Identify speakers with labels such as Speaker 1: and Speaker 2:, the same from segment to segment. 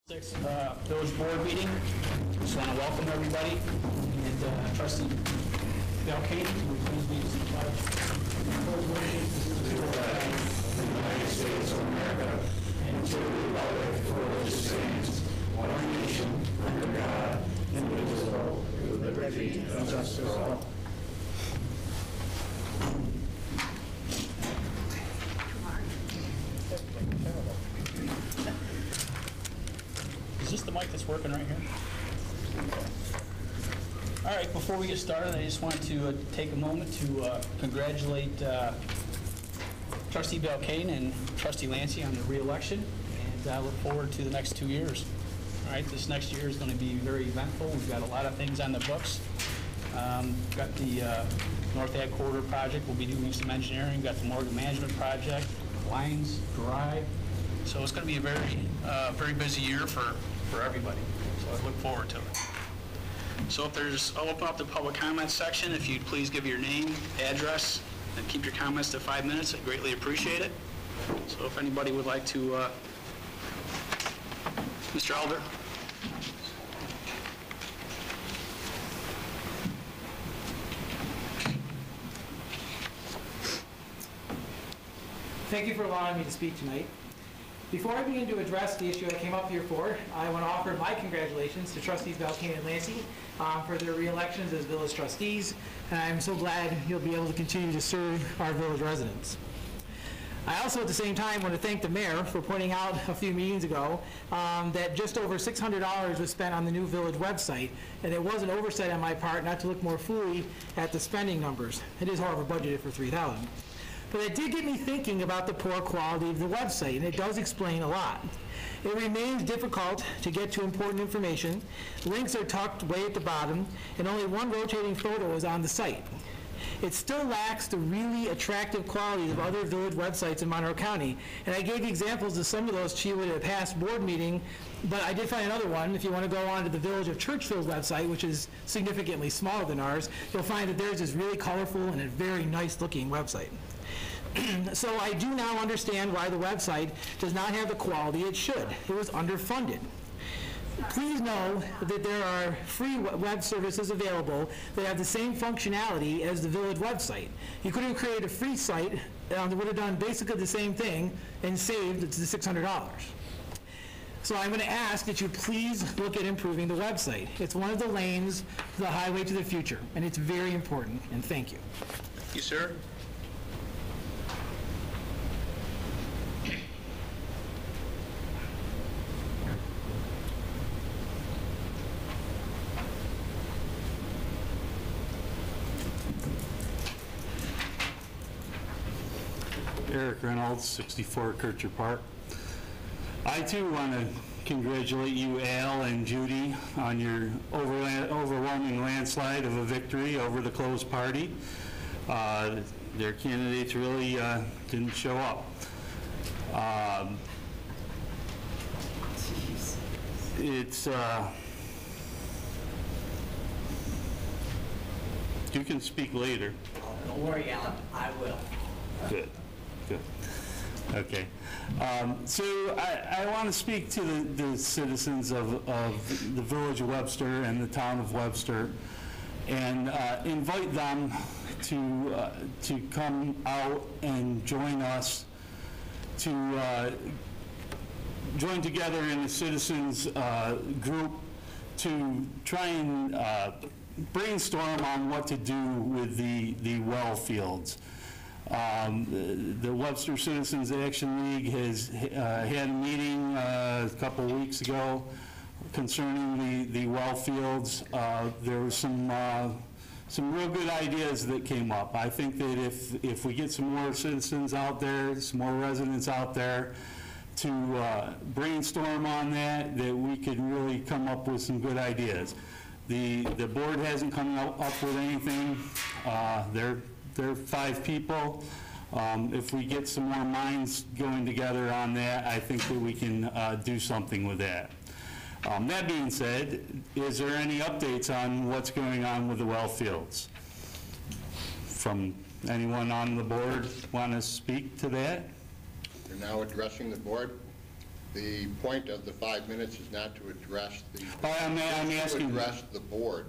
Speaker 1: Sixth village board meeting. Just want to welcome everybody. And Trustee Belkane, will you please lead us in the pledge? To the flag of the United States of America and to the republic for which it stands, one nation, under God, indivisible, with liberty and justice for all. Is this the mic that's working right here? All right, before we get started, I just want to take a moment to congratulate Trustee Belkane and Trustee Lancey on their re-election, and I look forward to the next 2 years. All right, this next year is going to be very eventful. We've got a lot of things on the books. Got the North Ag Corridor project. We'll be doing some engineering. Got the Morgan Management project, Lines, Drive. So it's going to be a very busy year for everybody. So I look forward to it. So I'll open up the public comment section. If you'd please give your name, address, and keep your comments to 5 minutes, I'd greatly appreciate it. So if anybody would like to, Mr. Elder.
Speaker 2: Thank you for allowing me to speak tonight. Before I begin to address the issue I came up here for, I want to offer my congratulations to Trustees Belkane and Lancey for their re-elections as village trustees, and I'm so glad you'll be able to continue to serve our village residents. I also at the same time want to thank the mayor for pointing out a few meetings ago that just over $600 was spent on the new village website, and it was an oversight on my part not to look more fully at the spending numbers. It is, however, budgeted for $3,000. But it did get me thinking about the poor quality of the website, and it does explain a lot. It remains difficult to get to important information. Links are tucked way at the bottom, and only one rotating photo is on the site. It still lacks the really attractive qualities of other village websites in Monroe County, and I gave examples of some of those to you at a past board meeting, but I did find another one. If you want to go on to the Village of Churchville's website, which is significantly smaller than ours, you'll find that theirs is really colorful and a very nice looking website. So I do now understand why the website does not have the quality it should. It was underfunded. Please know that there are free web services available that have the same functionality as the village website. You could have created a free site that would have done basically the same thing and saved the $600. So I'm going to ask that you please look at improving the website. It's one of the lanes to the highway to the future, and it's very important, and thank you.
Speaker 1: Thank you, sir.
Speaker 3: Eric Reynolds, 64 Kircher Park. I too want to congratulate you, Al and Judy, on your overwhelming landslide of a victory over the closed party. Their candidates really didn't show up. You can speak later.
Speaker 4: Don't worry, Alan, I will.
Speaker 3: Good. Good. Okay. So I want to speak to the citizens of the village of Webster and the town of Webster and invite them to come out and join us to join together in a citizens group to try and brainstorm on what to do with the well fields. The Webster Citizens Action League has had a meeting a couple of weeks ago concerning the well fields. There were some real good ideas that came up. I think that if we get some more citizens out there, some more residents out there to brainstorm on that we could really come up with some good ideas. The board hasn't come up with anything. They're 5 people. If we get some more minds going together on that, I think that we can do something with that. That being said, is there any updates on what's going on with the well fields? From anyone on the board want to speak to that?
Speaker 5: You're now addressing the board. The point of the 5 minutes is not to address the...
Speaker 3: I'm asking...
Speaker 5: To address the board,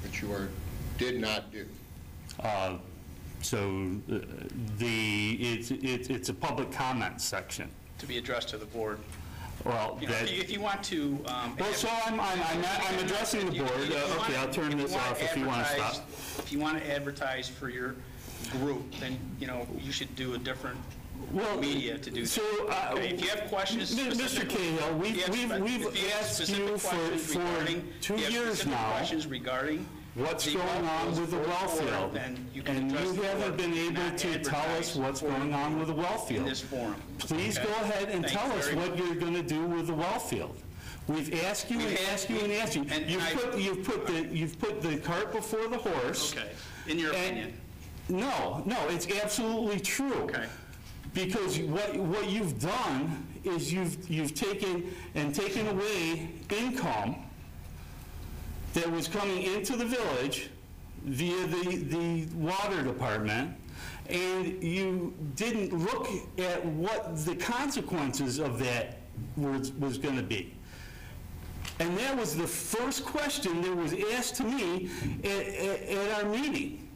Speaker 5: which you did not do.
Speaker 3: So it's a public comment section.
Speaker 1: To be addressed to the board.
Speaker 3: Well,
Speaker 1: You know, if you want to...
Speaker 3: well, so I'm addressing the board. Okay, I'll turn this off if you want to stop.
Speaker 1: If you want to advertise for your group, then, you know, you should do a different media to do that.
Speaker 3: So,
Speaker 1: Okay, if you have questions...
Speaker 3: Mr. Cahill, we've asked you for 2 years now
Speaker 1: questions regarding
Speaker 3: what's going on with the well field,
Speaker 1: then you can
Speaker 3: and
Speaker 1: address
Speaker 3: you
Speaker 1: the
Speaker 3: haven't
Speaker 1: board,
Speaker 3: been able
Speaker 1: not
Speaker 3: to tell us what's
Speaker 1: advertise
Speaker 3: going on with the well
Speaker 1: in
Speaker 3: field.
Speaker 1: this forum.
Speaker 3: Please
Speaker 1: Okay?
Speaker 3: go ahead and
Speaker 1: Thank
Speaker 3: tell
Speaker 1: you
Speaker 3: us
Speaker 1: very
Speaker 3: what
Speaker 1: much.
Speaker 3: you're going to do with the well field. We've asked you and asked you and asked you.
Speaker 1: And
Speaker 3: You've put the cart before the horse.
Speaker 1: Okay, in your opinion.
Speaker 3: No, it's absolutely true.
Speaker 1: Okay.
Speaker 3: Because what you've done is you've taken away income that was coming into the village via the water department, and you didn't look at what the consequences of that was going to be. And that was the first question that was asked to me at our meeting.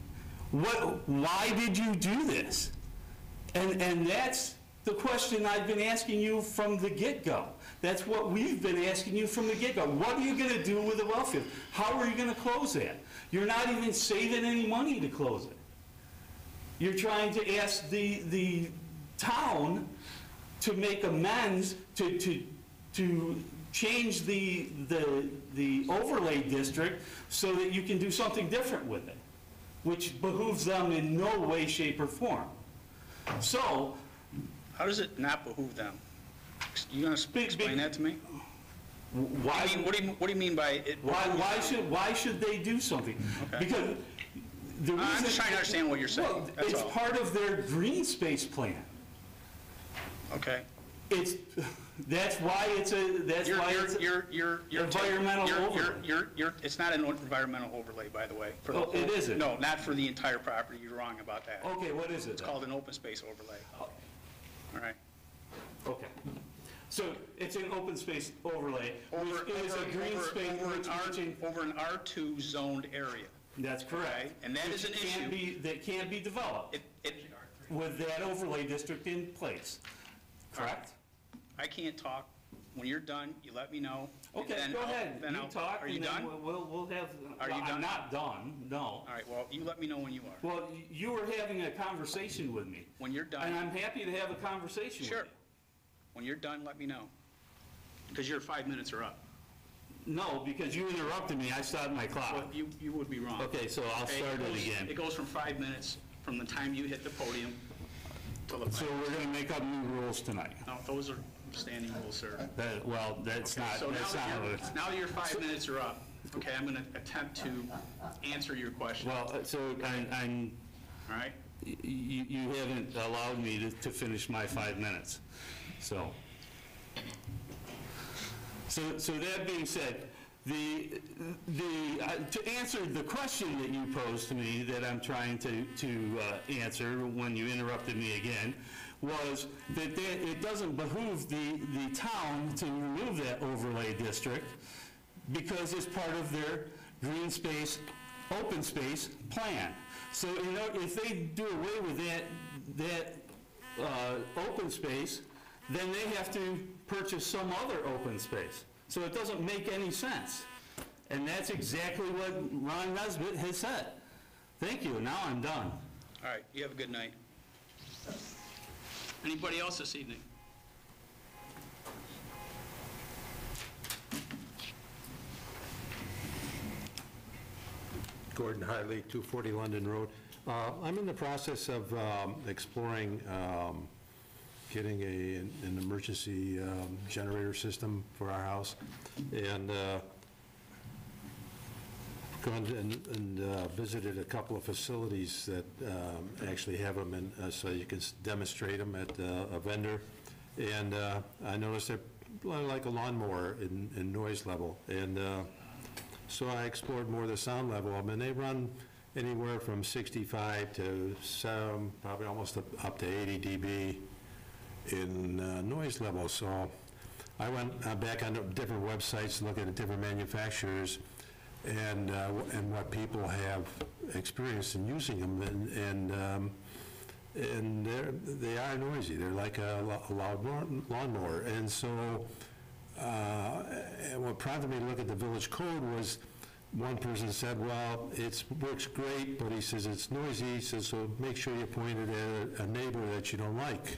Speaker 3: Why did you do this? And that's the question I've been asking you from the get-go. That's what we've been asking you from the get-go. What are you going to do with the well field? How are you going to close that? You're not even saving any money to close it. You're trying to ask the town to make amends to change the overlay district so that you can do something different with it, which behooves them in no way, shape, or form. So,
Speaker 1: How does it not behoove them? You going to explain that to me?
Speaker 3: why?
Speaker 1: What do you mean by it?
Speaker 3: Why should they do something?
Speaker 1: Okay.
Speaker 3: Because the reason,
Speaker 1: I'm just trying to understand what you're saying.
Speaker 3: well,
Speaker 1: That's
Speaker 3: it's
Speaker 1: all.
Speaker 3: part of their green space plan.
Speaker 1: Okay.
Speaker 3: That's why it's environmental overlay.
Speaker 1: It's not an environmental overlay, by the way. For the
Speaker 3: Oh, it
Speaker 1: whole-
Speaker 3: isn't?
Speaker 1: No, not for the entire property. You're wrong about that.
Speaker 3: Okay, what is it?
Speaker 1: It's called an open space overlay. All right.
Speaker 3: Okay. So it's an open space overlay,
Speaker 1: Over
Speaker 3: which is a green space.
Speaker 1: over an R2 zoned area.
Speaker 3: That's correct.
Speaker 1: Okay, and that is an issue.
Speaker 3: That can't be developed with that overlay district in place, correct?
Speaker 1: I can't talk. When you're done, you let me know. and
Speaker 3: Okay,
Speaker 1: then
Speaker 3: go
Speaker 1: I'll-
Speaker 3: ahead.
Speaker 1: then
Speaker 3: You
Speaker 1: I'll-
Speaker 3: talk,
Speaker 1: Are you
Speaker 3: and then
Speaker 1: done?
Speaker 3: we'll have.
Speaker 1: Are you
Speaker 3: well,
Speaker 1: done?
Speaker 3: I'm not done, no.
Speaker 1: All right, well, you let me know when you are.
Speaker 3: Well, you were having a conversation with me.
Speaker 1: When you're done.
Speaker 3: And I'm happy to have a conversation with you.
Speaker 1: Sure. When you're done, let me know. Because your 5 minutes are up.
Speaker 3: No, because you interrupted me, I stopped my clock.
Speaker 1: Well, you would be wrong.
Speaker 3: Okay, so I'll
Speaker 1: Okay,
Speaker 3: start it
Speaker 1: goes-
Speaker 3: again.
Speaker 1: It goes from 5 minutes from the time you hit the podium till the
Speaker 3: So
Speaker 1: time.
Speaker 3: we're gonna make up new rules tonight.
Speaker 1: No, those are standing rules, sir.
Speaker 3: Well, that's not,
Speaker 1: So
Speaker 3: that's not what it's.
Speaker 1: now that your 5 minutes are up, okay, I'm going to attempt to answer your question, all
Speaker 3: Well, so I'm,
Speaker 1: right?
Speaker 3: you haven't allowed me to finish my 5 minutes, so. So that being said, to answer the question that you posed to me that I'm trying to answer when you interrupted me again, was that it doesn't behoove the town to remove that overlay district because it's part of their green space, open space plan. So if they do away with that open space, then they have to purchase some other open space. So it doesn't make any sense. And that's exactly what Ron Nesbitt has said. Thank you, now I'm done.
Speaker 1: All right, you have a good night. Anybody else this evening?
Speaker 6: Gordon Hartley, 240 London Road. I'm in the process of exploring getting an emergency generator system for our house, and gone and visited a couple of facilities that actually have them, and so you can demonstrate them at a vendor. And I noticed they're like a lawnmower in noise level, and so I explored more the sound level. I mean, they run anywhere from 65 to some, probably almost up to 80 dB. noise level. So I went back on different websites, looking at different manufacturers, and what people have experienced in using them, and they are noisy. They're like a loud lawnmower. And so and what prompted me to look at the village code was, one person said, well, it works great, but he says it's noisy. He says, so make sure you point it at a neighbor that you don't like.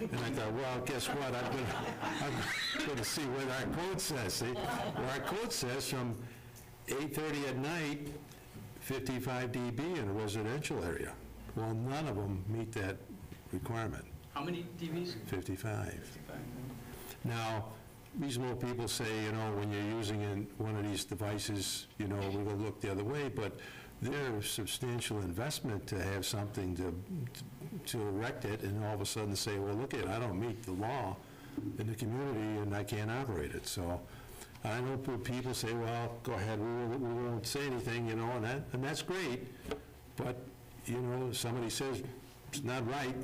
Speaker 6: And I thought, well, guess what? I'm going to see what our code says. See? Well, our code says from 8:30 at night, 55 dB in a residential area. Well, none of them meet that requirement.
Speaker 1: How many dBs?
Speaker 6: 55. Now, reasonable people say, when you're using one of these devices, we're going to look the other way, but there's substantial investment to have something to erect it, and all of a sudden say, well, look I don't meet the law in the community, and I can't operate it. So I know people say, well, go ahead, we won't say anything, and that's great, but, somebody says it's not right,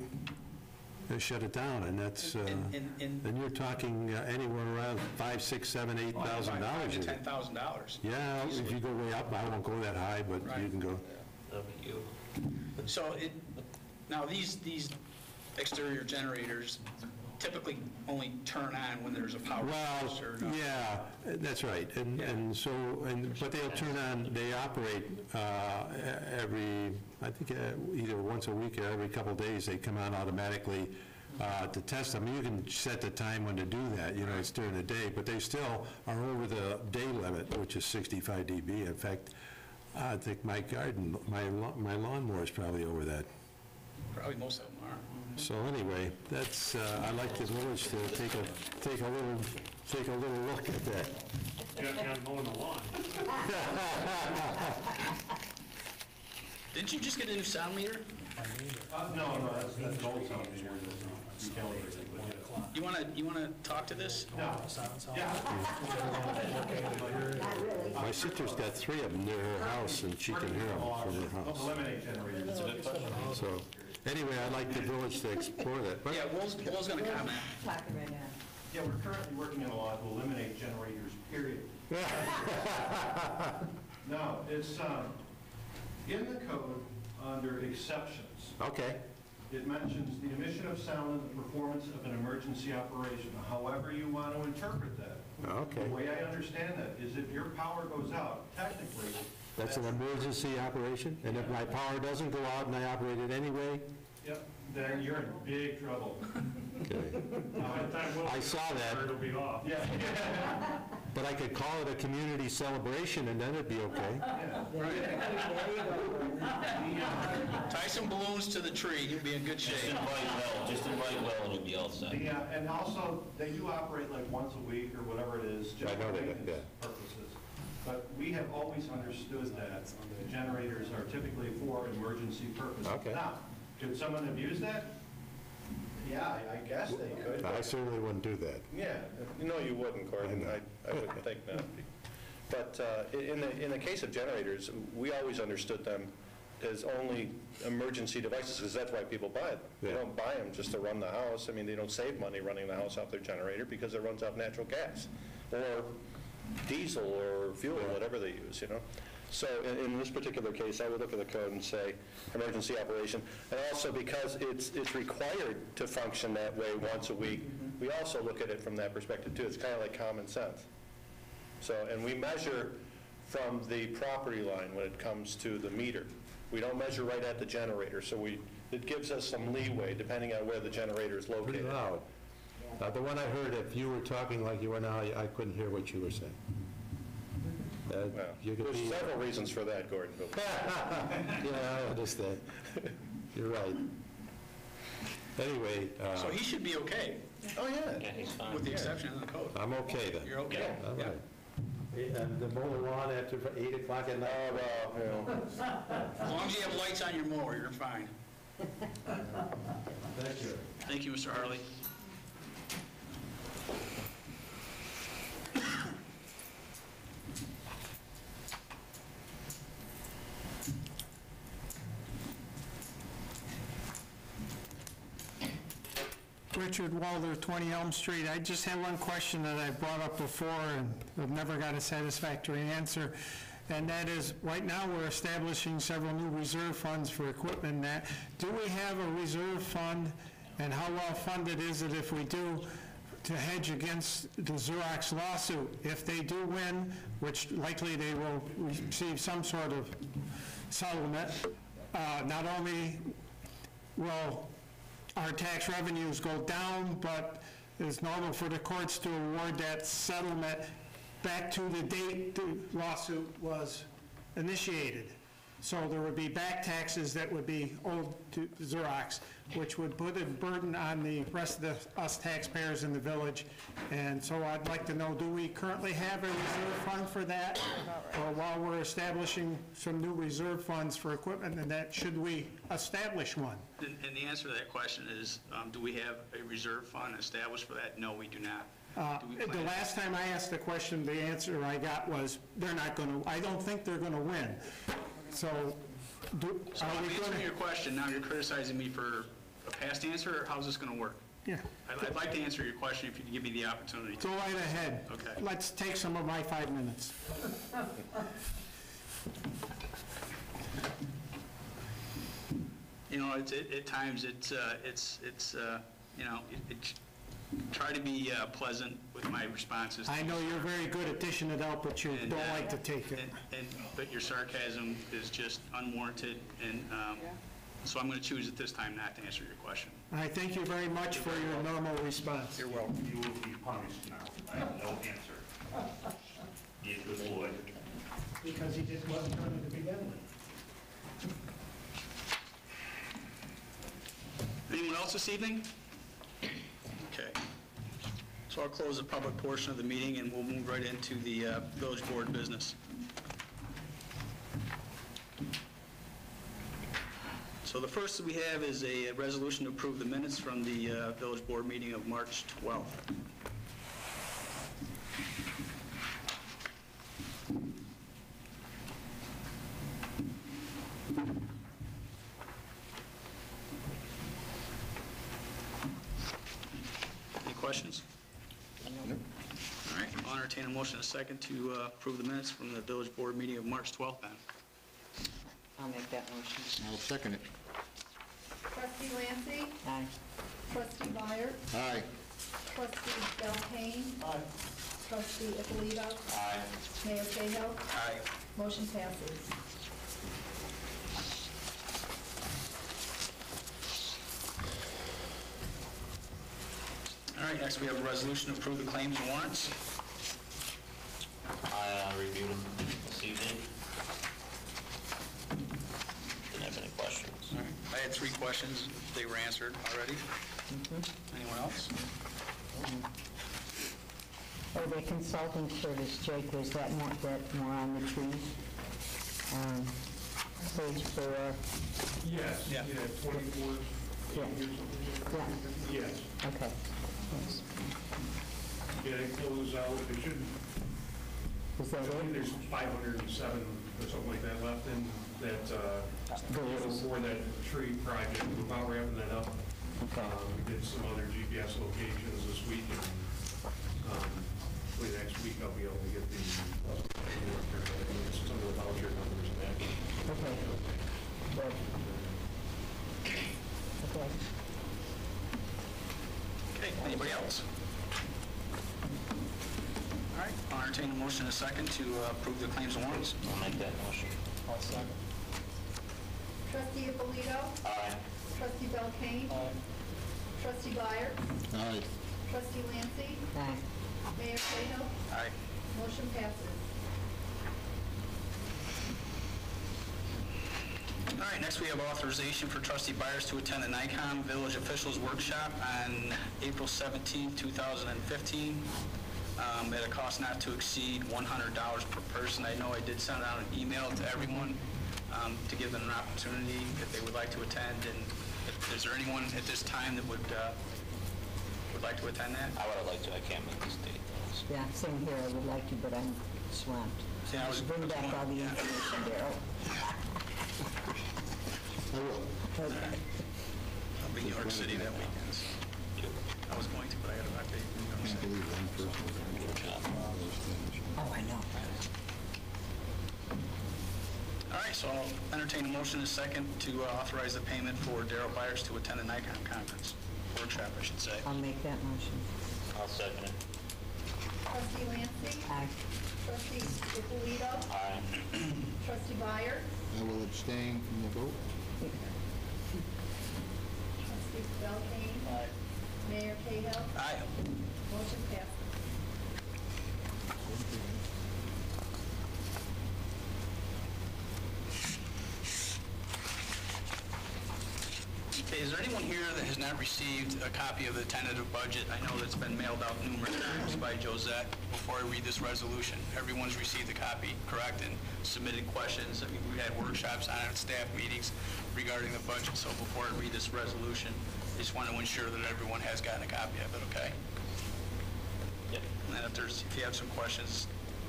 Speaker 6: they shut it down, and that's, and you're talking anywhere around $5,000, $6,000, $7,000, $8,000.
Speaker 1: $5,000 to $10,000.
Speaker 6: Yeah, if you go way up, I won't go that high, but you can go.
Speaker 1: So now these exterior generators typically only turn on when there's a power source, or no?
Speaker 6: Yeah, that's right, but they'll turn on. They operate I think either once a week or every couple of days. They come on automatically to test them. You can set the time when to do that. It's during the day, but they still are over the day limit, which is 65 dB. In fact, I think my lawnmower is probably over that.
Speaker 1: Probably most of them are.
Speaker 6: So anyway, that's I'd like the village to take a little look at that.
Speaker 3: Yeah, mowing the lawn.
Speaker 1: Didn't you just get a new sound meter?
Speaker 7: No, that's old sound meter.
Speaker 1: You wanna talk to this?
Speaker 7: No. Yeah.
Speaker 6: My sister's got 3 of them near her house, and she can hear them from her house.
Speaker 7: Eliminate generators.
Speaker 6: So, anyway, I'd like the village to explore that. But
Speaker 1: Yeah, Will's gonna comment.
Speaker 8: Talking right now.
Speaker 7: Yeah, we're currently working on a law to eliminate generators, period. No, it's in the code under exceptions.
Speaker 6: Okay.
Speaker 7: It mentions the emission of sound and the performance of an emergency operation, however you want to interpret that.
Speaker 6: Okay.
Speaker 7: The way I understand that is if your power goes out, technically.
Speaker 6: That's an emergency operation, and if my power doesn't go out and I operate it anyway?
Speaker 7: Yep, then you're in big trouble.
Speaker 6: Okay. I saw that.
Speaker 3: It'll be off.
Speaker 7: Yeah.
Speaker 6: But I could call it a community celebration, and then it'd be okay.
Speaker 1: Tie some balloons to the tree, you'll be in good shape.
Speaker 9: Just invite well, and you'll be all set.
Speaker 7: And also, they do operate like once a week or whatever it is, just
Speaker 6: I know
Speaker 7: for
Speaker 6: they do,
Speaker 7: maintenance purposes. But we have always understood that the generators are typically for emergency purposes.
Speaker 6: Okay.
Speaker 7: Now, could someone abuse that? Yeah, I guess they could.
Speaker 6: I certainly wouldn't do that.
Speaker 5: Yeah, no, you wouldn't, Gordon. I wouldn't think not. But in the case of generators, we always understood them as only emergency devices, because that's why people buy them. They
Speaker 6: Yeah.
Speaker 5: don't buy them just to run the house. I mean, they don't save money running the house off their generator because it runs off natural gas or diesel or fuel, whatever they use, So in this particular case, I would look at the code and say emergency operation. And also because it's required to function that way once a week, we also look at it from that perspective too. It's kind of like common sense. So, and we measure from the property line when it comes to the meter. We don't measure right at the generator, so it gives us some leeway depending on where the generator is located.
Speaker 6: Pretty loud. The one I heard, if you were talking like you are now, I couldn't hear what you were saying.
Speaker 5: Well,
Speaker 6: You could
Speaker 5: there's
Speaker 6: be-
Speaker 5: several reasons for that, Gordon. but-
Speaker 6: Yeah, I understand. You're right. Anyway,
Speaker 1: So he should be okay,
Speaker 5: Oh, yeah.
Speaker 9: Yeah, he's fine.
Speaker 1: with the exception of the code.
Speaker 6: I'm okay then.
Speaker 1: You're okay?
Speaker 6: All
Speaker 1: Yeah.
Speaker 6: right. And the mow the lawn after 8 o'clock at night?
Speaker 5: Oh, well,
Speaker 1: As long as you have lights on your mower, you're fine.
Speaker 6: Thank you.
Speaker 1: Thank you, Mr. Harley.
Speaker 8: Richard Walder, 20 Elm Street. I just have one question that I brought up before and I've never got a satisfactory answer. And that is, right now we're establishing several new reserve funds for equipment. That, do we have a reserve fund, and how well funded is it if we do, to hedge against the Xerox lawsuit? If they do win, which likely they will receive some sort of settlement, not only will our tax revenues go down, but it's normal for the courts to award that settlement back to the date the lawsuit was initiated. So there would be back taxes that would be owed to Xerox, which would put a burden on the rest of us taxpayers in the village. And so I'd like to know, do we currently have a reserve fund for that? Or while we're establishing some new reserve funds for equipment, and that, should we establish one?
Speaker 1: And the answer to that question is, do we have a reserve fund established for that? No, we do not. Do we
Speaker 8: The
Speaker 1: plan-
Speaker 8: last time I asked the question, the answer I got was, they're not going to, I don't think they're going to win. So,
Speaker 1: So
Speaker 8: are
Speaker 1: I'm
Speaker 8: we going
Speaker 1: answering
Speaker 8: to?
Speaker 1: your question, now you're criticizing me for a past answer, or how's this going to work?
Speaker 8: Yeah,
Speaker 1: I'd like to answer your question if you give me the opportunity.
Speaker 8: go right ahead.
Speaker 1: Okay.
Speaker 8: Let's take some of my 5 minutes.
Speaker 1: You know, at times, try to be pleasant with my responses.
Speaker 8: I know you're very good at dishing it out, but you
Speaker 1: And,
Speaker 8: don't like to take it.
Speaker 1: But your sarcasm is just unwarranted, and so I'm going to choose at this time not to answer your question.
Speaker 8: I thank you very much for your normal response.
Speaker 1: You're welcome.
Speaker 3: You will be punished now. I have no answer. Be a good boy.
Speaker 8: Because he just wasn't trying to begin with.
Speaker 1: Anyone else this evening? Okay. So I'll close the public portion of the meeting, and we'll move right into the village board business. So the first that we have is a resolution to approve the minutes from the village board meeting of March 12th. Any questions? All right, I'll entertain a motion in a second to approve the minutes from the village board meeting of March 12th then.
Speaker 4: I'll make that motion.
Speaker 10: I'll second it.
Speaker 11: Trustee Lancy?
Speaker 4: Aye.
Speaker 11: Trustee Byers?
Speaker 10: Aye.
Speaker 11: Trustee Belkane? Aye. Trustee Ippolito?
Speaker 9: Aye.
Speaker 11: Mayor Cahill?
Speaker 1: Aye.
Speaker 11: Motion passes.
Speaker 1: All right, next we have a resolution to approve the claims and warrants.
Speaker 9: I reviewed them this evening. Didn't have any questions.
Speaker 1: All right, I had 3 questions. They were answered already. Anyone else?
Speaker 4: Oh, the consulting service, Jake, was that more on the trees? Page 4.
Speaker 7: Yes,
Speaker 1: Yeah.
Speaker 7: 24
Speaker 4: Yeah.
Speaker 7: years old.
Speaker 4: Yeah,
Speaker 7: Yes.
Speaker 4: okay. Yes.
Speaker 7: Yeah, it goes out, it should,
Speaker 4: Is that
Speaker 7: I think
Speaker 4: it?
Speaker 7: there's 507 or something like that left in that,
Speaker 4: There is.
Speaker 7: for that tree project. We're about wrapping that up.
Speaker 4: Okay.
Speaker 7: We did some other GPS locations this week, and hopefully next week I'll be able to get the, some of the voucher numbers and that.
Speaker 4: Okay. Good. Okay.
Speaker 1: Okay, anybody else? All right, I'll entertain a motion in a second to approve the claims and warrants.
Speaker 9: I'll make that motion.
Speaker 1: I'll second.
Speaker 11: Trustee Ippolito?
Speaker 9: Aye.
Speaker 11: Trustee Belkane? Trustee Byers?
Speaker 10: Aye.
Speaker 11: Trustee Lancy?
Speaker 4: Aye.
Speaker 11: Mayor Cahill?
Speaker 1: Aye.
Speaker 11: Motion passes.
Speaker 1: All right, next we have authorization for trustee Byers to attend the NICOM Village Officials Workshop on April 17, 2015, at a cost not to exceed $100 per person. I know I did send out an email to everyone to give them an opportunity if they would like to attend. And is there anyone at this time that would like to attend that?
Speaker 9: I would have liked to, I can't make this date.
Speaker 4: Yeah, same here. I would like to, but I'm swamped.
Speaker 1: See, I was-
Speaker 4: Bring back all the
Speaker 1: yeah.
Speaker 4: information, Daryl.
Speaker 10: I will.
Speaker 4: Okay.
Speaker 1: I'll be in New York City that weekend. I was going to, but I had to update.
Speaker 4: Oh, I know.
Speaker 1: All right, so I'll entertain a motion in a second to authorize the payment for Daryl Byers to attend the NICOM conference, workshop, I should say.
Speaker 4: I'll make that motion.
Speaker 9: I'll second it.
Speaker 11: Trustee Lancy.
Speaker 4: Aye.
Speaker 11: Trustee Ippolito.
Speaker 9: Aye.
Speaker 11: Trustee Byers.
Speaker 10: I will abstain from the vote.
Speaker 11: Trustee Belkane.
Speaker 9: Aye.
Speaker 11: Mayor Cahill.
Speaker 1: Aye.
Speaker 11: Motion passes.
Speaker 1: Okay, is there anyone here that has not received a copy of the tentative budget? I know that's been mailed out numerous times by Josette. Before I read this resolution, everyone's received a copy, correct, and submitted questions. I mean, we had workshops on it, staff meetings regarding the budget. So before I read this resolution, I just want to ensure that everyone has gotten a copy of it, okay?
Speaker 9: Yep.
Speaker 1: And if you have some questions,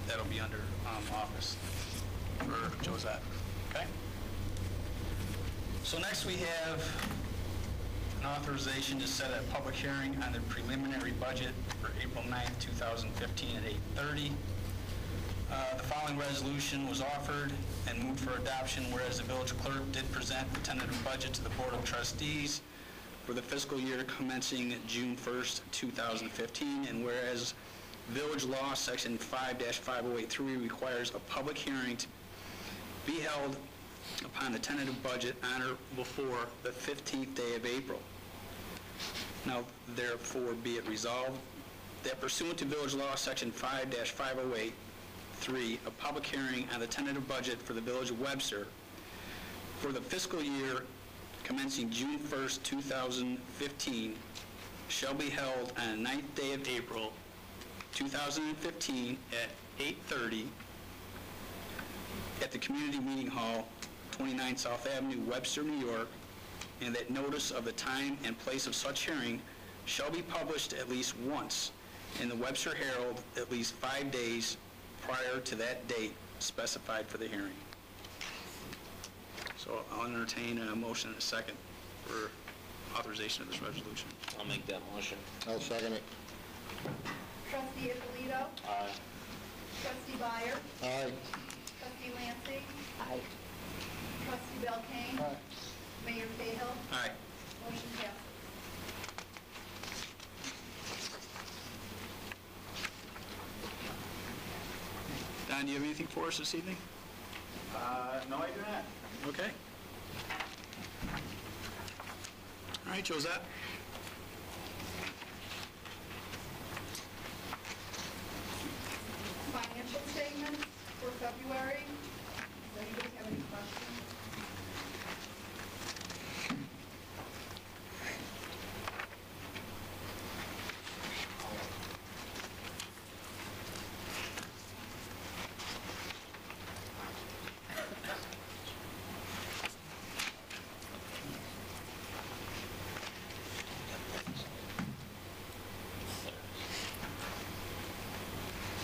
Speaker 1: that'll be under office for Josette, okay? So next we have an authorization to set a public hearing on the preliminary budget for April 9th, 2015 at 8:30. The following resolution was offered and moved for adoption, whereas the village clerk did present the tentative budget to the Board of Trustees for the fiscal year commencing June 1st, 2015, and whereas village law section 5-5083 requires a public hearing to be held upon the tentative budget on or before the 15th day of April. Now, therefore, be it resolved that pursuant to village law section 5-5083, a public hearing on the tentative budget for the village of Webster for the fiscal year commencing June 1st, 2015, shall be held on the 9th day of April, 2015, at 8:30 at the Community Meeting Hall, 29 South Avenue, Webster, New York, and that notice of the time and place of such hearing shall be published at least once in the Webster Herald at least 5 days prior to that date specified for the hearing. So I'll entertain a motion in a second for authorization of this resolution.
Speaker 9: I'll make that motion.
Speaker 10: I'll second it.
Speaker 11: Trustee Ippolito.
Speaker 9: Aye.
Speaker 11: Trustee Byers.
Speaker 10: Aye.
Speaker 11: Trustee Lancy.
Speaker 4: Aye.
Speaker 11: Trustee Belkane.
Speaker 10: Aye.
Speaker 11: Mayor Cahill.
Speaker 1: Aye.
Speaker 11: Motion passes.
Speaker 1: Don, do you have anything for us this evening?
Speaker 12: No, I do not.
Speaker 1: Okay. All right, Josette.
Speaker 11: Financial statements for February. Does anybody have any questions?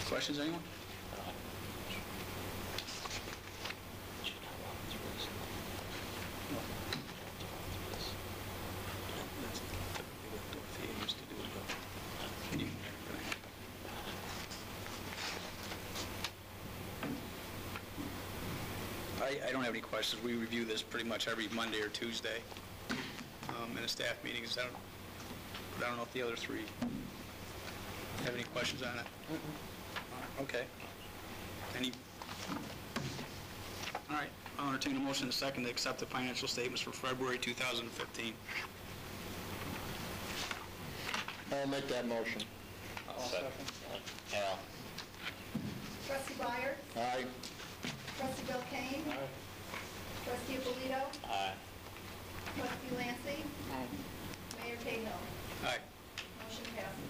Speaker 1: Questions, anyone? I don't have any questions. We review this pretty much every Monday or Tuesday in the staff meetings. I don't know if the other three have any questions on it. Okay. All right, I'll entertain a motion in a second to accept the financial statements for February 2015.
Speaker 10: I'll make that motion.
Speaker 9: I'll second. Al.
Speaker 11: Trustee Byers.
Speaker 10: Aye.
Speaker 11: Trustee Belkane.
Speaker 12: Aye.
Speaker 11: Trustee Ippolito.
Speaker 9: Aye.
Speaker 11: Trustee Lancy.
Speaker 4: Aye.
Speaker 11: Mayor Cahill.
Speaker 1: Aye.
Speaker 11: Motion passes.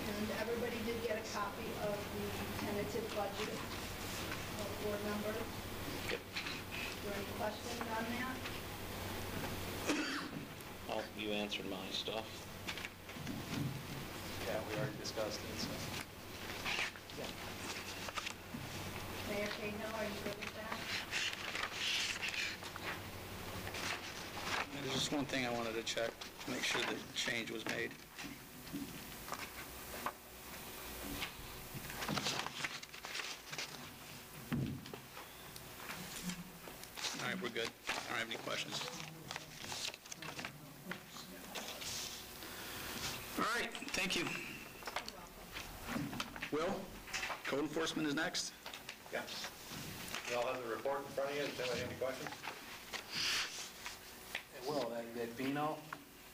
Speaker 11: And everybody did get a copy of the tentative budget of board members.
Speaker 9: Yep.
Speaker 11: Is there any questions on that?
Speaker 9: Oh, you answered my stuff.
Speaker 12: Yeah, we already discussed it, so.
Speaker 11: Mayor Cahill, are you good with that?
Speaker 1: Just one thing I wanted to check, to make sure the change was made. All right, we're good. I don't have any questions. All right, thank you. Will, code enforcement is next.
Speaker 5: Yeah. You all have the report in front of you. Does anybody have any questions?
Speaker 12: Will, that Beano,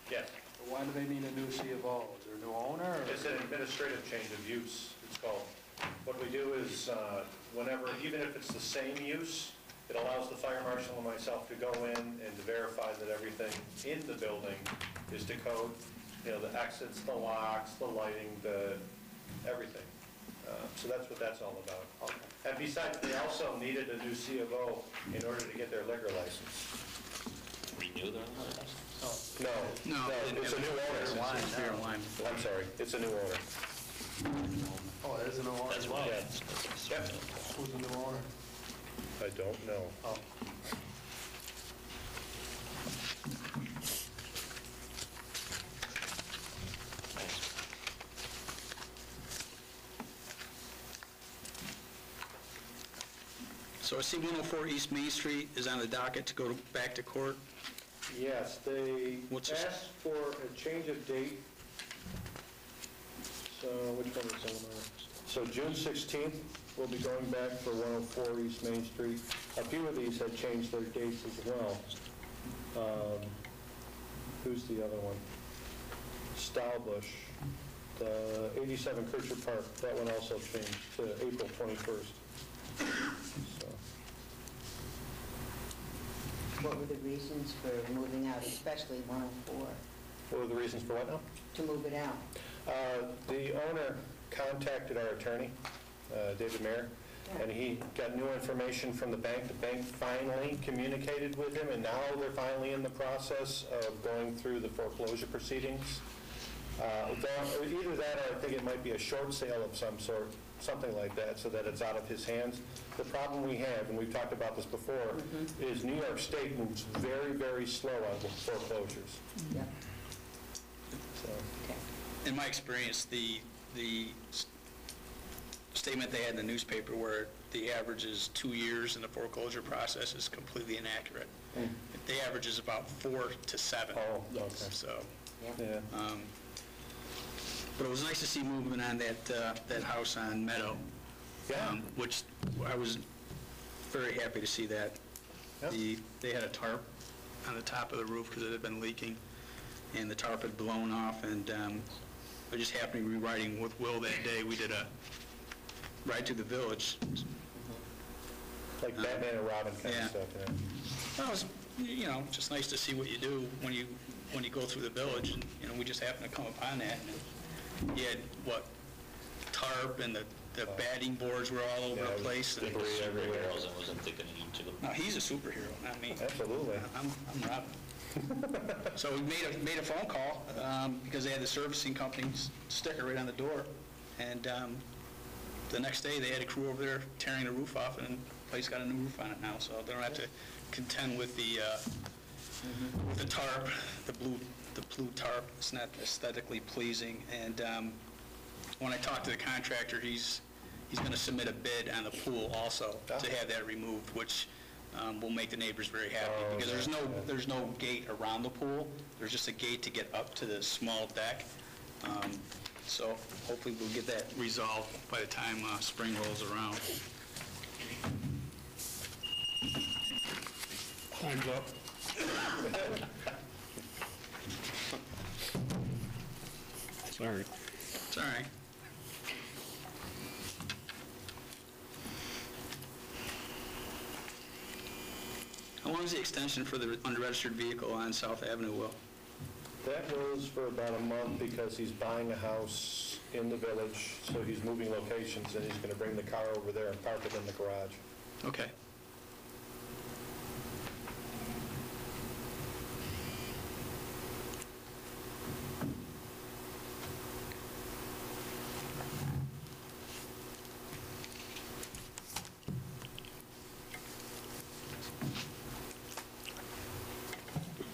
Speaker 5: Yes.
Speaker 12: why do they need a new C of O? Is there a new owner? or-
Speaker 5: It's an administrative change of use, it's called. What we do is, whenever, even if it's the same use, it allows the fire marshal and myself to go in and to verify that everything in the building is to code. You know, the exits, the locks, the lighting, everything. So that's what that's all about. And besides, they also needed a new C of O in order to get their liquor license.
Speaker 9: Renew their license?
Speaker 5: No, it's a new owner. I'm sorry, it's a new owner.
Speaker 12: Oh, there's a new owner.
Speaker 9: That's why.
Speaker 5: Yep.
Speaker 12: Who's the new owner?
Speaker 5: I don't know.
Speaker 12: Oh.
Speaker 1: So I see 104 East Main Street is on the docket to go back to court.
Speaker 5: Yes, they
Speaker 1: What's this?
Speaker 5: asked for a change of date. So which one is on there? So June 16th, we'll be going back for 104 East Main Street. A few of these had changed their dates as well. Who's the other one? Stylbush. The 87 Kircher Park, that one also changed to April 21st. So.
Speaker 4: What were the reasons for moving out, especially 104,
Speaker 5: What were the reasons for what now?
Speaker 4: to move it out?
Speaker 5: The owner contacted our attorney, David Mayer, and he got new information from the bank. The bank finally communicated with him, and now they're finally in the process of going through the foreclosure proceedings. Either that or I think it might be a short sale of some sort, something like that, so that it's out of his hands. The problem we have, and we've talked about this before, is New York State moves very, very slow on foreclosures.
Speaker 4: Yep.
Speaker 5: So.
Speaker 4: Okay.
Speaker 1: In my experience, the statement they had in the newspaper where the average is 2 years in the foreclosure process is completely inaccurate. The average is about 4 to 7.
Speaker 5: Oh, okay.
Speaker 1: So,
Speaker 5: Yeah.
Speaker 1: but it was nice to see movement on that house on Meadow,
Speaker 5: Yeah.
Speaker 1: which I was very happy to see that.
Speaker 5: Yeah.
Speaker 1: They had a tarp on the top of the roof because it had been leaking, and the tarp had blown off, and I just happened to be riding with Will that day. We did a ride to the village.
Speaker 5: Like Batman and Robin kind
Speaker 1: Yeah.
Speaker 5: of stuff, yeah.
Speaker 1: Well, it was, just nice to see what you do when you go through the village, and we just happened to come upon that, and you had, tarp, and the batting boards were all over the place. And
Speaker 9: Superheroes, I wasn't thinking of you too.
Speaker 1: no, he's a superhero, not me.
Speaker 5: Absolutely.
Speaker 1: I'm Robin. So we made a phone call, because they had the servicing company's sticker right on the door, and the next day, they had a crew over there tearing the roof off, and the place got a new roof on it now, so they don't have to contend with the tarp, the blue tarp. It's not aesthetically pleasing. And when I talked to the contractor, he's going to submit a bid on the pool also to have that removed, which will make the neighbors very happy, because there's no gate around the pool. There's just a gate to get up to the small deck. So hopefully we'll get that resolved by the time spring rolls around.
Speaker 3: Time's up. Sorry.
Speaker 1: It's all right. How long is the extension for the unregistered vehicle on South Avenue, Will?
Speaker 5: That goes for about a month because he's buying a house in the village, so he's moving locations, and he's going to bring the car over there and park it in the garage.
Speaker 1: Okay.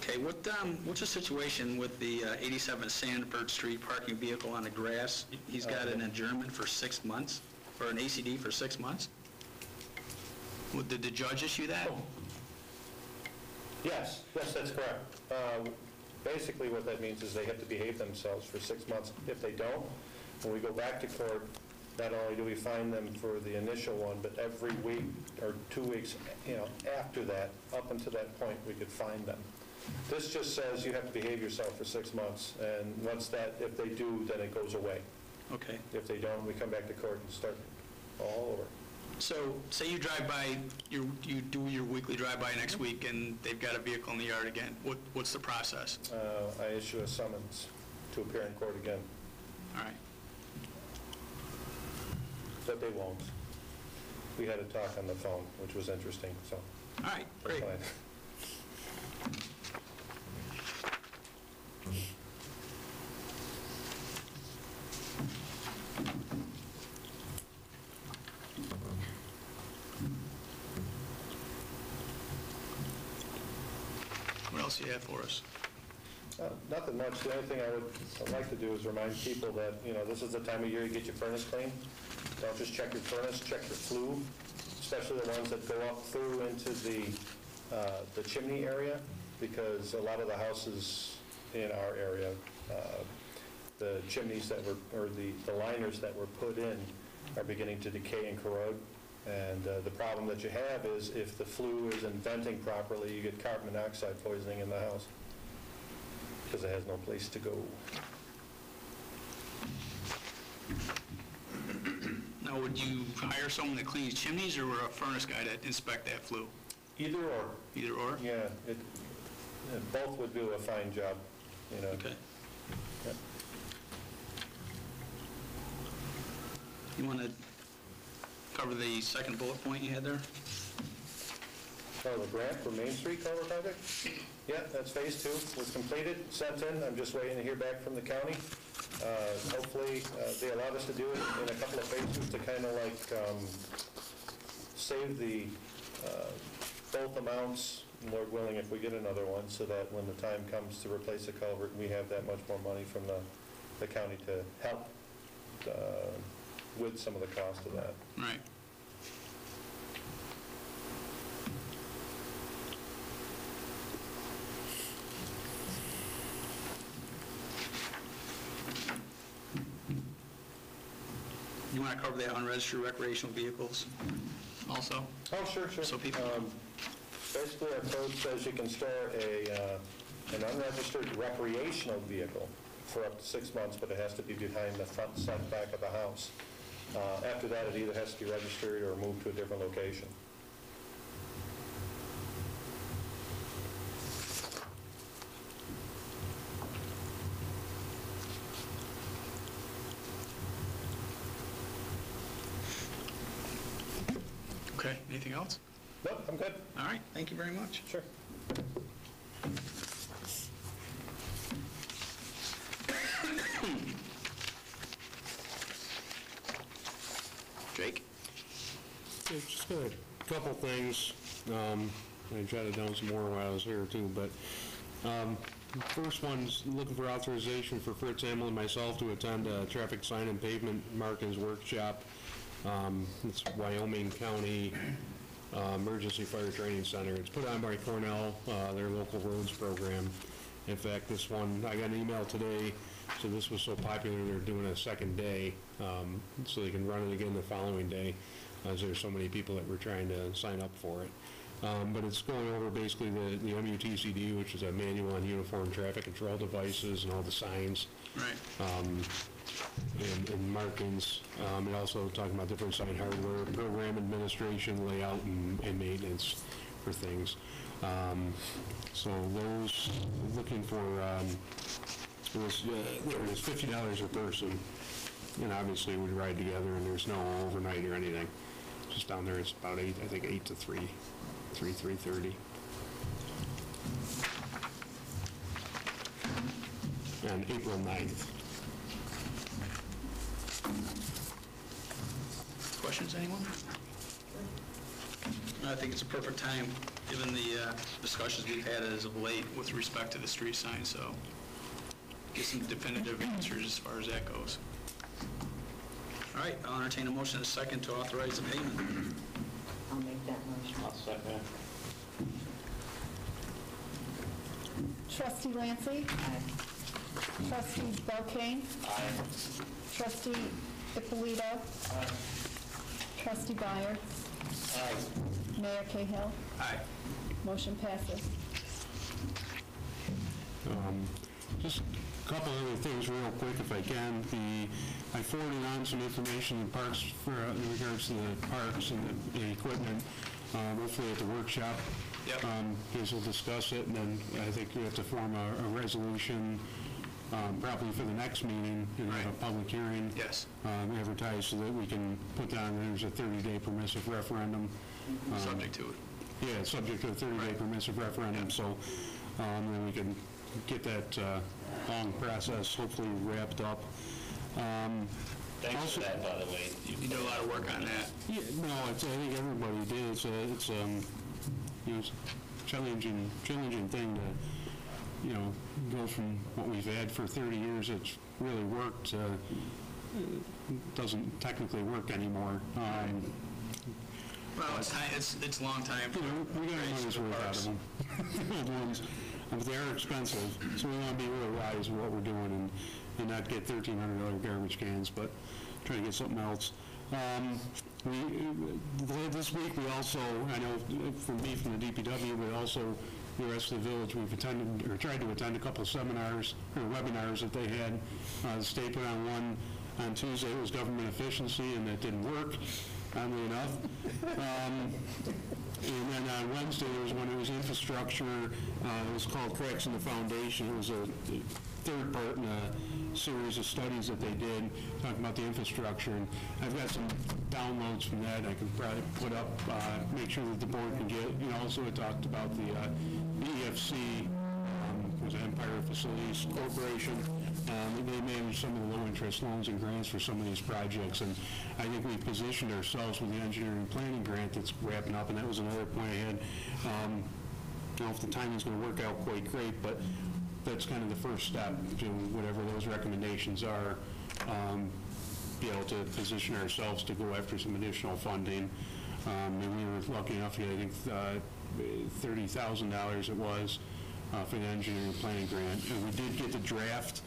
Speaker 1: Okay, What's the situation with the 87 Sandford Street parking vehicle on the grass? He's got an adjournment for 6 months, or an ACD for 6 months? Well, did the judge issue that?
Speaker 5: Yes, that's correct. Basically, what that means is they have to behave themselves for 6 months. If they don't, when we go back to court, not only do we fine them for the initial one, but every week or 2 weeks, after that, up until that point, we could fine them. This just says you have to behave yourself for 6 months, and once that, if they do, then it goes away.
Speaker 1: Okay.
Speaker 5: If they don't, we come back to court and start all over.
Speaker 1: So, say you drive by, you do your weekly drive-by next week, and they've got a vehicle in the yard again. What's the process?
Speaker 5: I issue a summons to appear in court again,
Speaker 1: All right.
Speaker 5: but they won't. We had a talk on the phone, which was interesting, so.
Speaker 1: All right, great.
Speaker 5: Fine.
Speaker 1: What else do you have for us?
Speaker 5: Nothing much. The only thing I'd like to do is remind people that, this is the time of year you get your furnace cleaned. Don't just check your furnace, check your flue, especially the ones that go up through into the chimney area, because a lot of the houses in our area, the chimneys that were, or the liners that were put in are beginning to decay and corrode. And the problem that you have is if the flue isn't venting properly, you get carbon monoxide poisoning in the house because it has no place to go.
Speaker 1: Now, would you hire someone to clean chimneys or a furnace guy to inspect that flue?
Speaker 5: Either or.
Speaker 1: Either or?
Speaker 5: Yeah, both would do a fine job,
Speaker 1: Okay.
Speaker 5: Yeah.
Speaker 1: You want to cover the second bullet point you had there?
Speaker 5: Oh, the grant for Main Street culvert project? Yeah, that's phase 2. Was completed, sent in. I'm just waiting to hear back from the county. Hopefully, they allowed us to do it in a couple of phases to kind of like save the both amounts, Lord willing, if we get another one, so that when the time comes to replace the culvert, we have that much more money from the county to help with some of the cost of that.
Speaker 1: Right. You want to cover the unregistered recreational vehicles also?
Speaker 5: Oh, sure.
Speaker 1: So people
Speaker 5: basically, our code says you can store an unregistered recreational vehicle for up to 6 months, but it has to be behind the front setback of the house. After that, it either has to be registered or moved to a different location.
Speaker 1: Okay, anything else?
Speaker 5: Nope, I'm good.
Speaker 1: All right, thank you very much.
Speaker 5: Sure.
Speaker 1: Jake?
Speaker 6: Yeah, just a couple things. I jotted down some more while I was here too, but first one's looking for authorization for Fritz Hamel and myself to attend a traffic sign and pavement markings workshop. It's Wyoming County Emergency Fire Training Center. It's put on by Cornell, their local roads program. In fact, this one, I got an email today, so this was so popular they're doing a second day, so they can run it again the following day, as there's so many people that were trying to sign up for it. But it's going over basically the MUTCD, which is a manual on uniform traffic control devices and all the signs.
Speaker 1: Right.
Speaker 6: And markings, and also talking about different sign hardware, program administration, layout, and maintenance for things. So those, looking for, it was $50 a person, and obviously we ride together, and there's no overnight or anything. Just down there, it's about 8 to 3:30. And April 9th.
Speaker 1: Questions, anyone? I think it's a perfect time, given the discussions we've had as of late with respect to the street sign, so get some definitive answers as far as that goes. All right, I'll entertain a motion in a second to authorize the payment.
Speaker 4: I'll make that motion.
Speaker 9: I'll second it.
Speaker 11: Trustee Lancy?
Speaker 4: Aye.
Speaker 11: Trustee Belkane?
Speaker 9: Aye.
Speaker 11: Trustee Ippolito? Trustee Byers? Mayor Cahill?
Speaker 1: Aye.
Speaker 11: Motion passes.
Speaker 3: Just a couple other things real quick, if I can. I forwarded on some information in parks in regards to the parks and the equipment, hopefully at the workshop.
Speaker 1: Yep.
Speaker 3: Guys will discuss it, and then I think we have to form a resolution probably for the next meeting, and have a public hearing.
Speaker 1: Yes.
Speaker 3: Advertised so that we can put down, there's a 30-day permissive referendum.
Speaker 1: Subject to it.
Speaker 3: Yeah, subject to a 30-day permissive referendum, so then we can get that long process hopefully wrapped up.
Speaker 9: Thanks for that, by the way.
Speaker 1: You did a lot of work on that.
Speaker 3: Yeah, no, I think everybody did. It's a challenging thing to, go from what we've had for 30 years. It's really worked. It doesn't technically work anymore.
Speaker 1: Well, it's a long time.
Speaker 3: We got our money's worth out of them. Old ones. But they are expensive, so we want to be really wise with what we're doing and not get $1,300 garbage cans, but try to get something else. This week we also, I know for me from the DPW, but also the rest of the village, we've attended or tried to attend a couple of seminars or webinars that they had. The state put on one on Tuesday. It was government efficiency, and that didn't work, oddly enough. And then on Wednesday, there was one that was infrastructure. It was called Cracks in the Foundation. It was a third part in a series of studies that they did talking about the infrastructure. And I've got some downloads from that I can probably put up, make sure that the board can get. Also it talked about the EFC, was Empire Facilities Corporation. They manage some of the low-interest loans and grants for some of these projects, and I think we've positioned ourselves with the engineering planning grant that's wrapping up, and that was another point I had. I don't know if the timing's going to work out quite great, but that's kind of the first step to whatever those recommendations are, be able to position ourselves to go after some additional funding. And we were lucky enough to get, I think, $30,000 it was for the engineering planning grant. And we did get the draft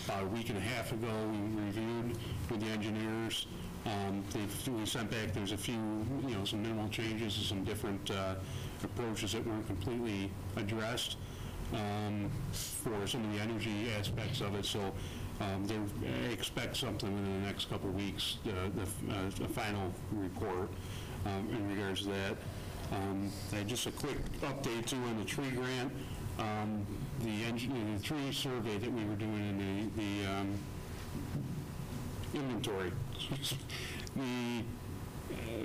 Speaker 3: about a week and a half ago. We reviewed with the engineers. We sent back, there's a few, some minimal changes and some different approaches that weren't completely addressed for some of the energy aspects of it. So they expect something within the next couple of weeks, a final report in regards to that. Just a quick update too on the tree grant. The tree survey that we were doing in the inventory.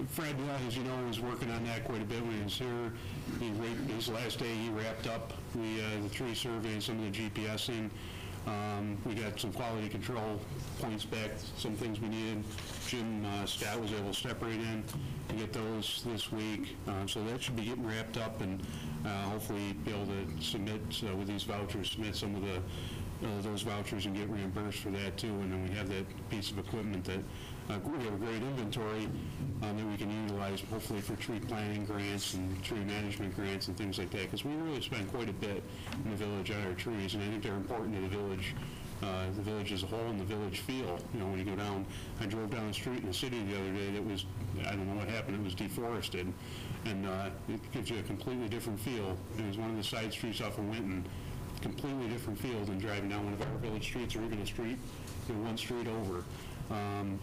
Speaker 3: Fred, as you know, was working on that quite a bit when he was here. His last day, he wrapped up the tree survey and some of the GPSing. We got some quality control points back, some things we needed. Jim Scott was able to step right in to get those this week. So that should be getting wrapped up, and hopefully be able to submit with these vouchers, submit some of those vouchers and get reimbursed for that too. And then we have that piece of equipment that we have a great inventory that we can utilize hopefully for tree planting grants and tree management grants and things like that, because we really spend quite a bit in the village on our trees, and I think they're important to the village as a whole and the village feel. When you go down, I drove down the street in the city the other day that was, I don't know what happened, it was deforested, and it gives you a completely different feel. It was one of the side streets off of Winton, completely different feel than driving down one of our village streets or even a street, one street over,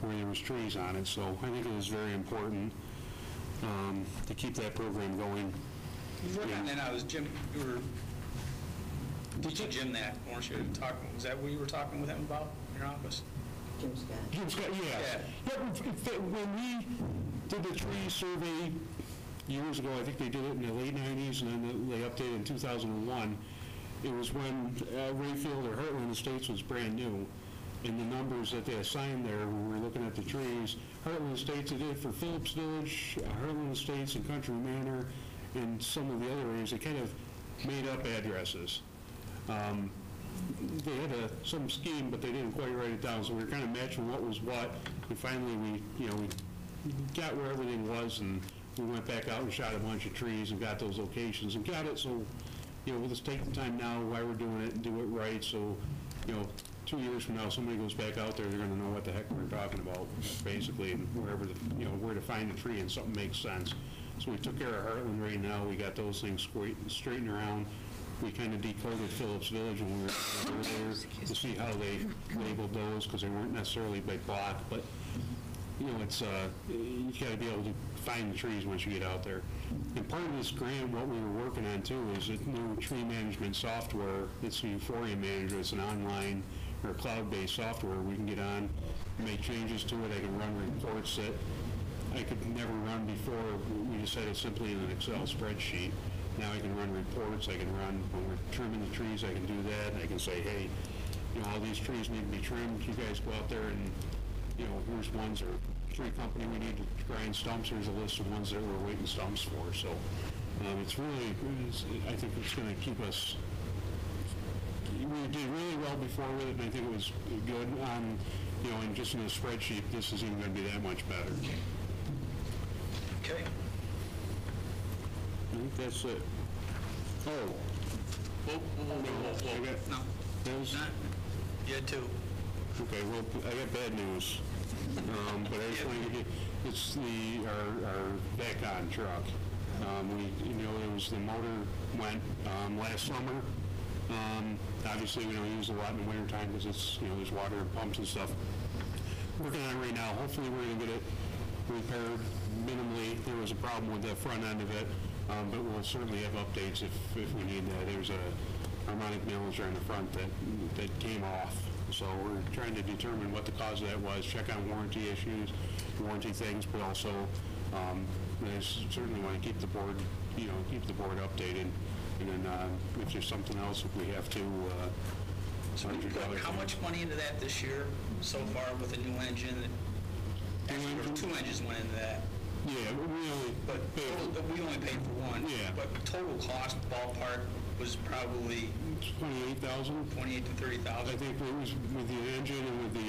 Speaker 3: where there was trees on it. So I think it was very important to keep that program going.
Speaker 1: And then Jim, you were teaching Jim that, weren't you? Was that what you were talking with him about in your office?
Speaker 4: Jim Scott.
Speaker 3: Jim Scott, yes. Yeah, when we did the tree survey years ago, I think they did it in the late 90s, and then they updated in 2001. It was when Rayfield or Heartland Estates was brand new.
Speaker 13: and the numbers that they assigned there, when we were looking at the trees, Heartland Estates did it for Phillips Village, Heartland Estates and Country Manor, and some of the other areas, they kind of made up addresses. They had some scheme, but they didn't quite write it down, so we were kind of matching what was what, and finally we got where everything was, and we went back out and shot a bunch of trees and got those locations and got it, so, we'll just take the time now while we're doing it and do it right, so, 2 years from now, somebody goes back out there, they're gonna know what the heck we're talking about, basically, and wherever, where to find a tree and something makes sense. So we took care of Heartland right now, we got those things straightened around. We kind of decoded Phillips Village when we were over there to see how they labeled those, because they weren't necessarily by block, but, it's, you gotta be able to find the trees once you get out there. And part of this grant, what we were working on too, is a new tree management software. It's the Euphoria Manager. It's an online or cloud-based software. We can get on, make changes to it. I can run reports that I could never run before. We just had it simply in an Excel spreadsheet. Now I can run reports. I can run, when we're trimming the trees, I can do that. And I can say, hey, all these trees need to be trimmed. You guys go out there and, here's ones, or tree company we need to grind stumps. Here's a list of ones that we're waiting stumps for. So it's really, I think it's going to keep us, we did really well before with it, and I think it was good on, and just in a spreadsheet, this is even going to be that much better.
Speaker 1: Okay.
Speaker 13: I think that's it.
Speaker 1: Whoa. No.
Speaker 13: There's,
Speaker 1: not. You had two.
Speaker 13: Okay, well, I got bad news. But I just wanted to get, it's our back-on truck. It was the motor went last summer. Obviously, we don't use it a lot in the wintertime because it's, there's water and pumps and stuff. Working on it right now. Hopefully, we're going to get it repaired minimally. There was a problem with the front end of it, but we'll certainly have updates if we need that. There's a harmonic manager in the front that came off. So we're trying to determine what the cause of that was, check on warranty issues, warranty things, but also I certainly want to keep the board, updated. And then if there's something else, if we have to.
Speaker 1: So we put how much money into that this year so far with a new engine? Actually, two engines went into that.
Speaker 13: Yeah,
Speaker 1: we only paid for one.
Speaker 13: Yeah.
Speaker 1: But the total cost ballpark was probably
Speaker 13: $28,000.
Speaker 1: $28,000 to $30,000.
Speaker 13: I think it was with the engine and with the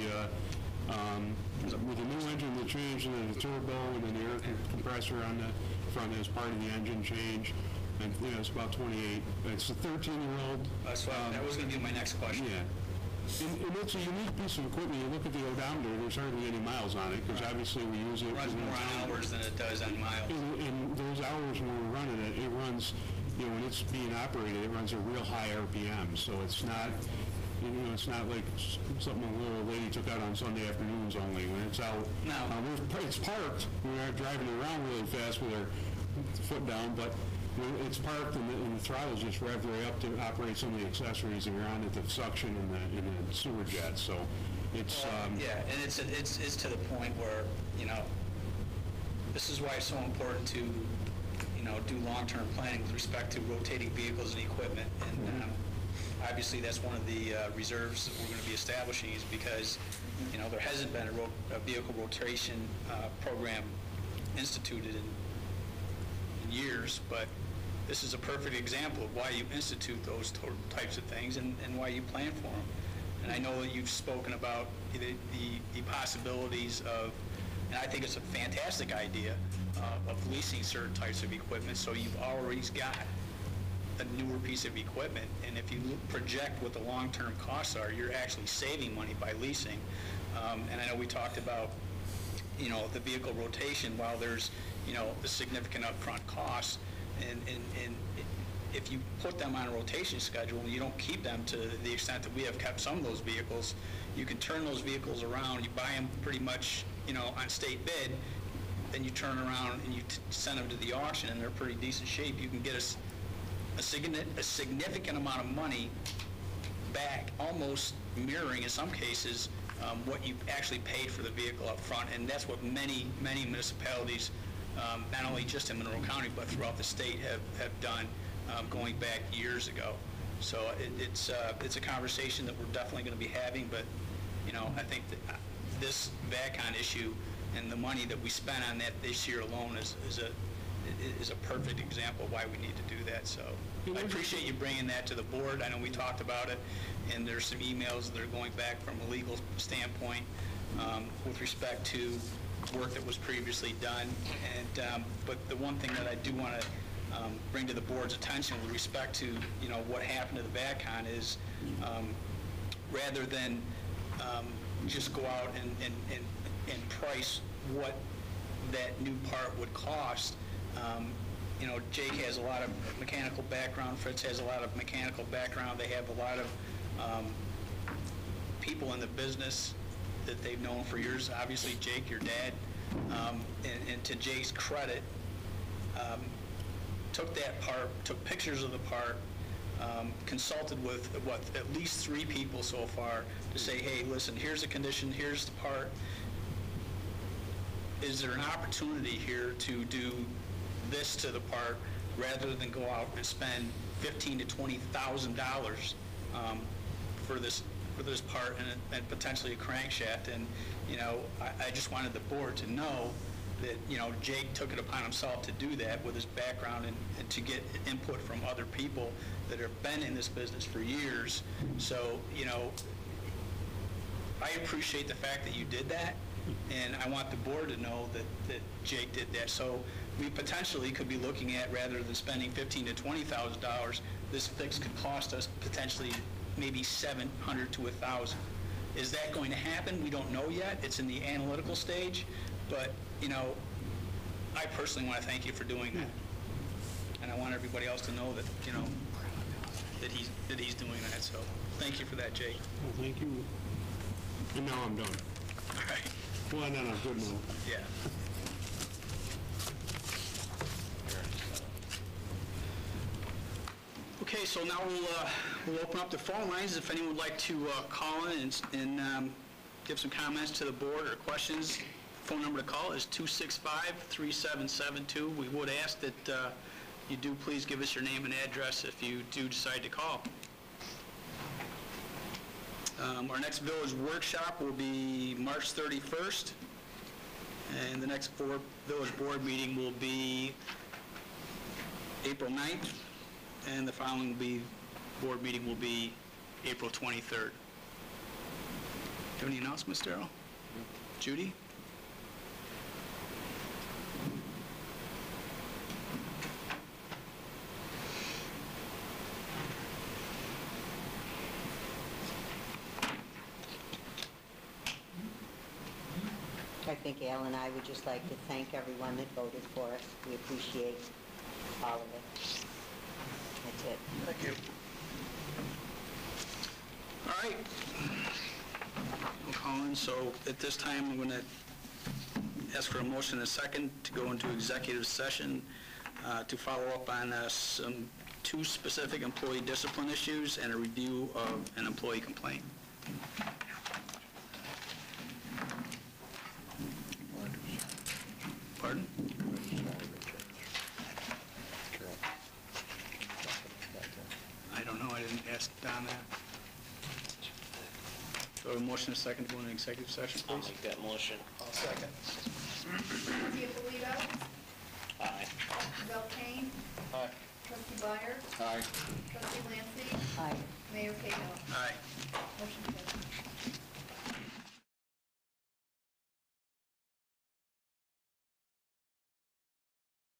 Speaker 13: new engine, the change, and then the turbo, and then the air compressor on the front as part of the engine change. And it's about 28. It's a 13-year-old.
Speaker 1: That was going to be my next question.
Speaker 13: Yeah. And it's a unique piece of equipment. You look at the odometer, there's hardly any miles on it, because obviously we use it.
Speaker 1: It runs more on hours than it does on miles.
Speaker 13: And those hours when we're running it, it runs, when it's being operated, it runs a real high RPM. So it's not, it's not like something a little lady took out on Sunday afternoons only. When it's out,
Speaker 1: no.
Speaker 13: It's parked. We're not driving around really fast with our foot down, but when it's parked and the throttle's just revved right up to operate some of the accessories, and you're on at the suction and the sewer jet. So it's
Speaker 1: and it's to the point where this is why it's so important to do long-term planning with respect to rotating vehicles and equipment. And obviously that's one of the reserves that we're going to be establishing, is because there hasn't been a vehicle rotation program instituted in years, but this is a perfect example of why you institute those types of things and why you plan for them. And I know that you've spoken about the possibilities of, and I think it's a fantastic idea, of leasing certain types of equipment, so you've already got a newer piece of equipment, and if you project what the long-term costs are, you're actually saving money by leasing. And I know we talked about, the vehicle rotation, while there's, a significant upfront cost, and if you put them on a rotation schedule and you don't keep them to the extent that we have kept some of those vehicles, you can turn those vehicles around, you buy them pretty much, on state bid, then you turn around and you send them to the auction, and they're pretty decent shape. You can get a significant amount of money back, almost mirroring in some cases what you actually paid for the vehicle up front, and that's what many municipalities, not only just in Monroe County but throughout the state, have done going back years ago. So it's a conversation that we're definitely going to be having, but I think that this VACCON issue and the money that we spent on that this year alone is a perfect example of why we need to do that. So I appreciate you bringing that to the board. I know we talked about it, and there's some emails that are going back from a legal standpoint with respect to work that was previously done. And but the one thing that I do want to bring to the board's attention with respect to what happened to the VACCON is rather than just go out and price what that new part would cost. Jake has a lot of mechanical background, Fritz has a lot of mechanical background, they have a lot of people in the business that they've known for years. Obviously, Jake, your dad, and to Jake's credit, took that part, took pictures of the part, consulted with, at least 3 people so far to say, hey, listen, here's the condition, here's the part. Is there an opportunity here to do this to the part rather than go out and spend $15,000 to $20,000 for this part and potentially a crankshaft? And I just wanted the board to know that Jake took it upon himself to do that with his background and to get input from other people that have been in this business for years. So I appreciate the fact that you did that, and I want the board to know that Jake did that. So we potentially could be looking at, rather than spending $15,000 to $20,000, this fix could cost us potentially maybe $700 to $1,000. Is that going to happen? We don't know yet. It's in the analytical stage, but I personally want to thank you for doing that, and I want everybody else to know that that he's doing that. So thank you for that, Jake.
Speaker 13: Well, thank you. And now I'm done.
Speaker 1: All right.
Speaker 13: Well, on a good note.
Speaker 1: Yeah. Okay, so now we'll open up the phone lines. If anyone would like to call in and give some comments to the board or questions, phone number to call is 265-3772. We would ask that you do please give us your name and address if you do decide to call. Our next village workshop will be March 31st, and the next village board meeting will be April 9th, and the following board meeting will be April 23rd. Do you have any announcements, Darrell? Judy?
Speaker 4: I think Al and I would just like to thank everyone that voted for us. We appreciate all of it. That's it.
Speaker 1: Thank you. All right. We'll call in. So at this time, I'm going to ask for a motion and a second to go into executive session to follow up on some 2 specific employee discipline issues and a review of an employee complaint. Pardon? I don't know. I didn't ask Don that. So a motion and a second to go into executive session,
Speaker 9: I'll
Speaker 1: please.
Speaker 9: make that motion.
Speaker 12: I'll second.
Speaker 11: Trustee Ippolito?
Speaker 9: Aye.
Speaker 11: Belkane?
Speaker 12: Aye.
Speaker 11: Trustee Byers?
Speaker 10: Aye.
Speaker 11: Trustee Lancy?
Speaker 4: Aye.
Speaker 11: Mayor Cahill?
Speaker 1: Aye.
Speaker 11: Motion carries.